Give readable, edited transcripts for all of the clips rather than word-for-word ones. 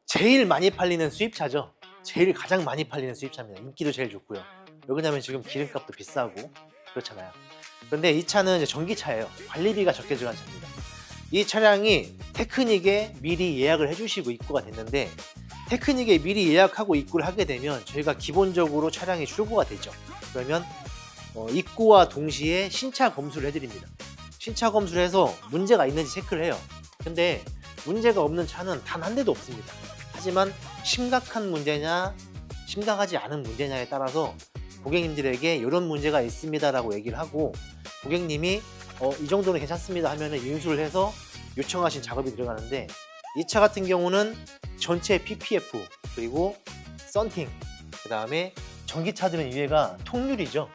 제일 많이 팔리는 수입차죠. 가장 많이 팔리는 수입차입니다. 인기도 제일 좋고요. 왜 그러냐면 지금 기름값도 비싸고 그렇잖아요. 그런데 이 차는 이제 전기차예요. 관리비가 적게 들어간 차입니다. 이 차량이 테크닉에 미리 예약을 해주시고 입고가 됐는데, 테크닉에 미리 예약하고 입고를 하게 되면 저희가 기본적으로 차량이 출고가 되죠. 그러면 입고와 동시에 신차 검수를 해드립니다. 신차 검수를 해서 문제가 있는지 체크를 해요. 근데 문제가 없는 차는 단 한 대도 없습니다. 하지만 심각한 문제냐 심각하지 않은 문제냐에 따라서 고객님들에게 이런 문제가 있습니다 라고 얘기를 하고, 고객님이 이 정도는 괜찮습니다 하면 인수를 해서 요청하신 작업이 들어가는데, 이 차 같은 경우는 전체 PPF 그리고 썬팅, 그 다음에 전기차들은 위에가 통유리죠.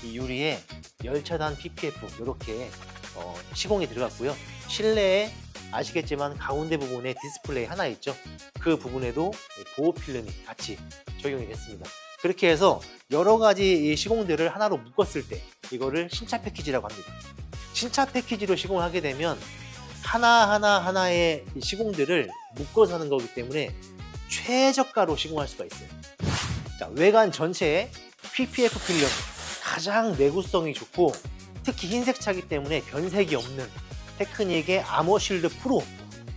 이 유리에 열차단 PPF 이렇게 시공이 들어갔고요. 실내에 아시겠지만 가운데 부분에 디스플레이 하나 있죠. 그 부분에도 보호 필름이 같이 적용이 됐습니다. 그렇게 해서 여러 가지 이 시공들을 하나로 묶었을 때 이거를 신차 패키지라고 합니다. 신차 패키지로 시공을 하게 되면 하나의 시공들을 묶어서 하는 거기 때문에 최저가로 시공할 수가 있어요. 자, 외관 전체에 PPF 필름, 가장 내구성이 좋고 특히 흰색 차기 때문에 변색이 없는 테크닉의 아머실드 프로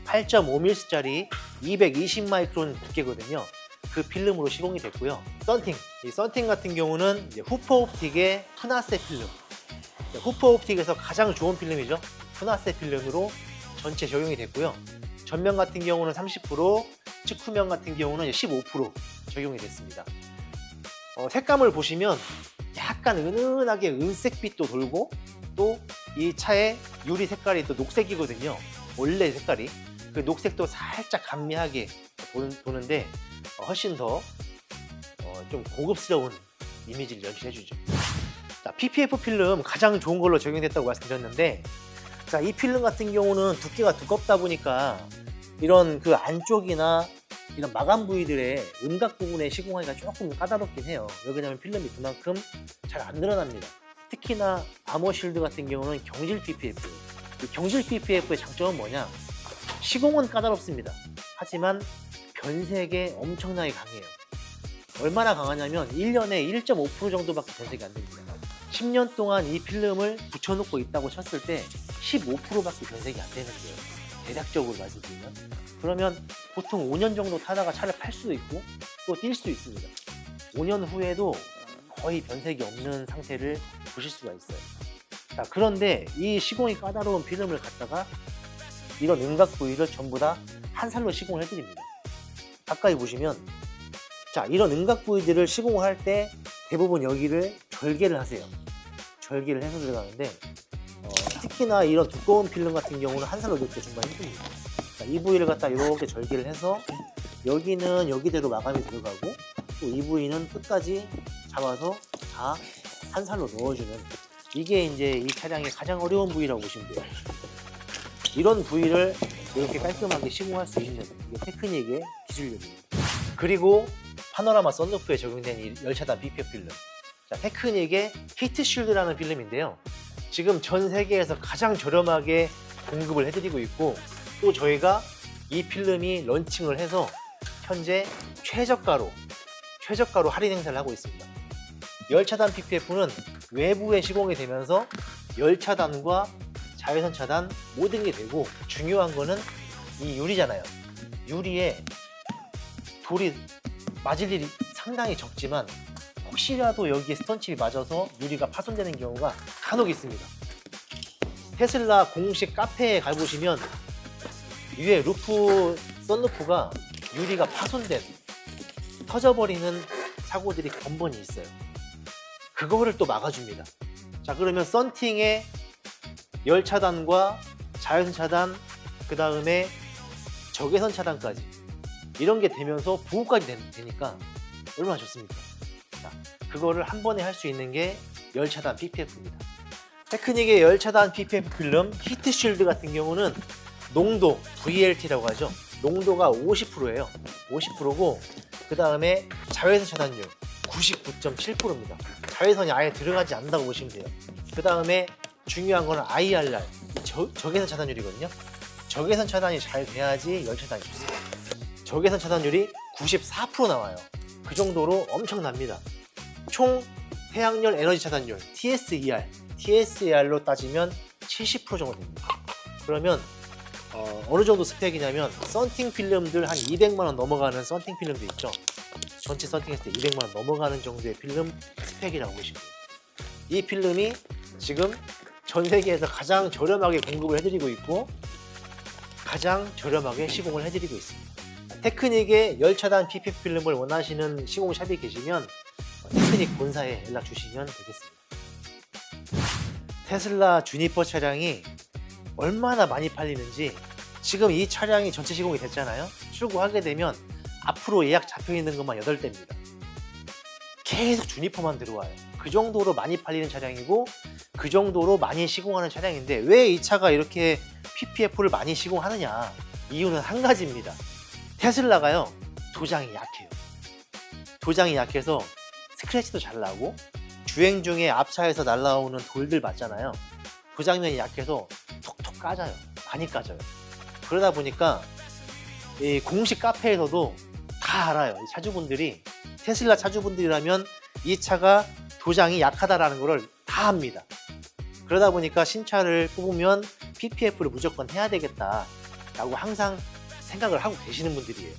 8.5mm짜리 220 마이크론 두께거든요. 그 필름으로 시공이 됐고요. 썬팅, 이 썬팅 같은 경우는 이제 후퍼 옵틱의 푸나세 필름, 후퍼 옵틱에서 가장 좋은 필름이죠. 푸나세 필름으로 전체 적용이 됐고요. 전면 같은 경우는 30%, 측후면 같은 경우는 15% 적용이 됐습니다. 색감을 보시면 약간 은은하게 은색빛도 돌고, 또 이 차의 유리 색깔이 또 녹색이거든요. 원래 색깔이 그 녹색도 살짝 감미하게 도는데 훨씬 더 좀 고급스러운 이미지를 연출해주죠. 자, PPF 필름 가장 좋은 걸로 적용됐다고 말씀드렸는데, 자, 이 필름 같은 경우는 두께가 두껍다 보니까 이런 그 안쪽이나 이런 마감 부위들의 음각 부분에 시공하기가 조금 까다롭긴 해요. 왜 그러냐면 필름이 그만큼 잘 안 늘어납니다. 특히나 아머실드 같은 경우는 경질 PPF. 이 경질 PPF의 장점은 뭐냐? 시공은 까다롭습니다. 하지만 변색에 엄청나게 강해요. 얼마나 강하냐면 1년에 1.5% 정도밖에 변색이 안 됩니다. 10년 동안 이 필름을 붙여놓고 있다고 쳤을 때 15%밖에 변색이 안 되는 거예요. 대략적으로 말씀드리면. 그러면 보통 5년 정도 타다가 차를 팔 수도 있고 또 뛸 수도 있습니다. 5년 후에도 거의 변색이 없는 상태를 보실 수가 있어요. 자, 그런데 이 시공이 까다로운 필름을 갖다가 이런 음각 부위를 전부 다 한 살로 시공을 해드립니다. 가까이 보시면, 자, 이런 음각 부위들을 시공할 때 대부분 여기를 절개를 하세요. 절개를 해서 들어가는데 특히나 이런 두꺼운 필름 같은 경우는 한 살로 넣기 정말 힘듭니다. 자, 이 부위를 갖다 이렇게 절개를 해서 여기는 여기대로 마감이 들어가고, 또 이 부위는 끝까지 잡아서 다 한 살로 넣어주는, 이게 이제 이 차량의 가장 어려운 부위라고 보시면 돼요. 이런 부위를 이렇게 깔끔하게 시공할 수 있는 이게 테크닉의 기술력입니다. 그리고 파노라마 썬루프에 적용된 이 열차단 PPF 필름, 자, 테크닉의 히트쉴드라는 필름인데요. 지금 전 세계에서 가장 저렴하게 공급을 해드리고 있고, 또 저희가 이 필름이 런칭을 해서 현재 최저가로 할인 행사를 하고 있습니다. 열차단 PPF는 외부에 시공이 되면서 열차단과 자외선 차단 모든 게 되고, 중요한 거는 이 유리잖아요. 유리에 돌이 맞을 일이 상당히 적지만 혹시라도 여기에 스톤칩이 맞아서 유리가 파손되는 경우가 간혹 있습니다. 테슬라 공식 카페에 가보시면 위에 루프, 썬루프가 유리가 파손된, 터져버리는 사고들이 번번이 있어요. 그거를 또 막아줍니다. 자, 그러면 썬팅에 열 차단과 자외선 차단, 그 다음에 적외선 차단까지 이런 게 되면서 보호까지 되니까 얼마나 좋습니까? 자, 그거를 한 번에 할 수 있는 게 열차단 PPF입니다. 테크닉의 열차단 PPF 필름 히트쉴드 같은 경우는 농도 VLT라고 하죠. 농도가 50%예요. 50%고, 그 다음에 자외선 차단율 99.7%입니다. 자외선이 아예 들어가지 않는다고 보시면 돼요. 그 다음에 중요한 거는 IRR, 적외선 차단율이거든요. 적외선 차단이 잘 돼야지 열 차단이 좋습니다. 적외선 차단율이 94% 나와요. 그 정도로 엄청납니다. 총 태양열 에너지 차단율 TSER로 따지면 70% 정도 됩니다. 그러면 어느 정도 스펙이냐면 썬팅 필름들 한 200만원 넘어가는 썬팅 필름도 있죠. 전체 썬팅했을 때 200만원 넘어가는 정도의 필름 스펙이라고 보시면 돼요. 이 필름이 지금 전 세계에서 가장 저렴하게 공급을 해드리고 있고 가장 저렴하게 시공을 해드리고 있습니다. 테크닉의 열차단 PPF 필름을 원하시는 시공샵이 계시면 테크닉 본사에 연락 주시면 되겠습니다. 테슬라 주니퍼 차량이 얼마나 많이 팔리는지 지금 이 차량이 전체 시공이 됐잖아요. 출고하게 되면 앞으로 예약 잡혀 있는 것만 8대입니다. 계속 주니퍼만 들어와요. 그 정도로 많이 팔리는 차량이고 그 정도로 많이 시공하는 차량인데 왜 이 차가 이렇게 PPF를 많이 시공하느냐, 이유는 한 가지입니다. 테슬라가요, 도장이 약해요. 도장이 약해서 스크래치도 잘 나고 주행 중에 앞차에서 날라오는 돌들 맞잖아요. 도장면이 약해서 톡톡 까져요. 많이 까져요. 그러다 보니까 이 공식 카페에서도 다 알아요. 이 차주분들이, 테슬라 차주분들이라면 이 차가 도장이 약하다라는 것을 다 합니다. 그러다 보니까 신차를 뽑으면 PPF를 무조건 해야 되겠다 라고 항상 생각을 하고 계시는 분들이에요.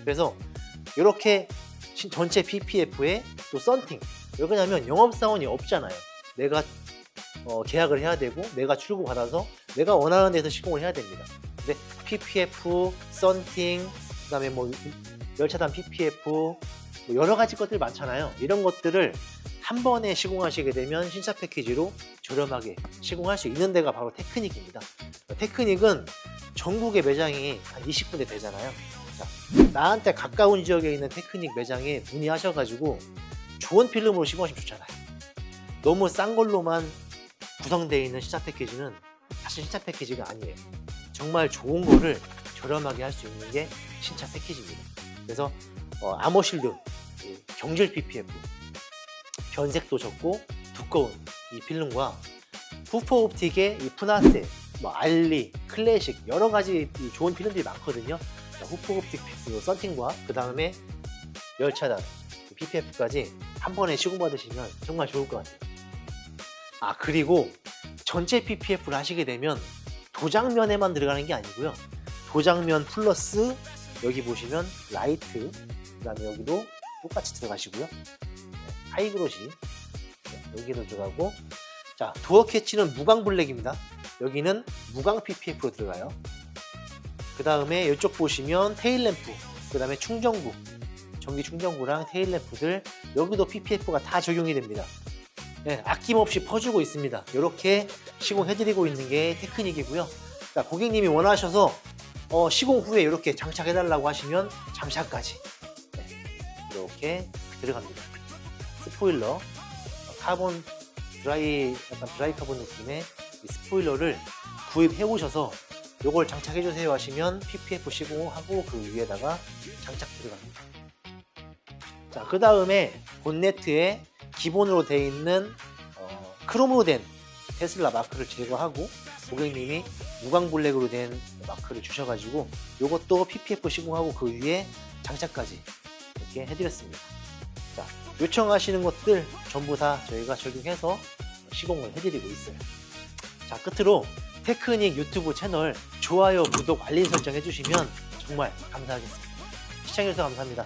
그래서 이렇게 전체 PPF에 또 썬팅, 왜 그러냐면 영업사원이 없잖아요. 내가 계약을 해야 되고 내가 출고 받아서 내가 원하는 데서 시공을 해야 됩니다. 근데 PPF, 썬팅, 그 다음에 뭐 열차단 PPF, 뭐 여러 가지 것들이 많잖아요. 이런 것들을 한 번에 시공하시게 되면 신차 패키지로 저렴하게 시공할 수 있는 데가 바로 테크닉입니다. 테크닉은 전국의 매장이 한 20군데 되잖아요. 자, 나한테 가까운 지역에 있는 테크닉 매장에 문의하셔가지고 좋은 필름으로 시공하시면 좋잖아요. 너무 싼 걸로만 구성되어 있는 신차 패키지는 사실 신차 패키지가 아니에요. 정말 좋은 거를 저렴하게 할 수 있는 게 신차 패키지입니다. 그래서 아머실드, 경질 PPF, 변색도 적고 두꺼운 이 필름과 후퍼 옵틱의 이 푸나세, 알리, 클래식 여러 가지 좋은 필름들이 많거든요. 후퍼 옵틱 썬팅과 그 다음에 열차단 PPF까지 한 번에 시공받으시면 정말 좋을 것 같아요. 그리고 전체 PPF를 하시게 되면 도장면에만 들어가는 게 아니고요. 도장면 플러스 여기 보시면 라이트, 그 다음에 여기도 똑같이 들어가시고요. 하이그로시 여기도 들어가고, 자, 도어 캐치는 무광 블랙입니다. 여기는 무광 PPF로 들어가요. 그 다음에 이쪽 보시면 테일램프, 그 다음에 충전구, 전기 충전구랑 테일램프들 여기도 PPF가 다 적용이 됩니다. 네, 아낌없이 퍼주고 있습니다. 이렇게 시공해드리고 있는 게 테크닉이고요. 자, 고객님이 원하셔서 시공 후에 이렇게 장착해달라고 하시면 장착까지 이렇게 들어갑니다. 스포일러, 카본 약간 드라이 카본 느낌의 이 스포일러를 구입해 오셔서 이걸 장착해 주세요 하시면 PPF 시공하고 그 위에다가 장착 들어갑니다. 자, 그 다음에 본네트에 기본으로 되어 있는 크롬으로 된 테슬라 마크를 제거하고 고객님이 무광 블랙으로 된 마크를 주셔가지고 이것도 PPF 시공하고 그 위에 장착까지 이렇게 해드렸습니다. 자, 요청하시는 것들 전부 다 저희가 적용해서 시공을 해드리고 있어요. 자, 끝으로 테크닉 유튜브 채널 좋아요, 구독, 알림 설정 해주시면 정말 감사하겠습니다. 시청해주셔서 감사합니다.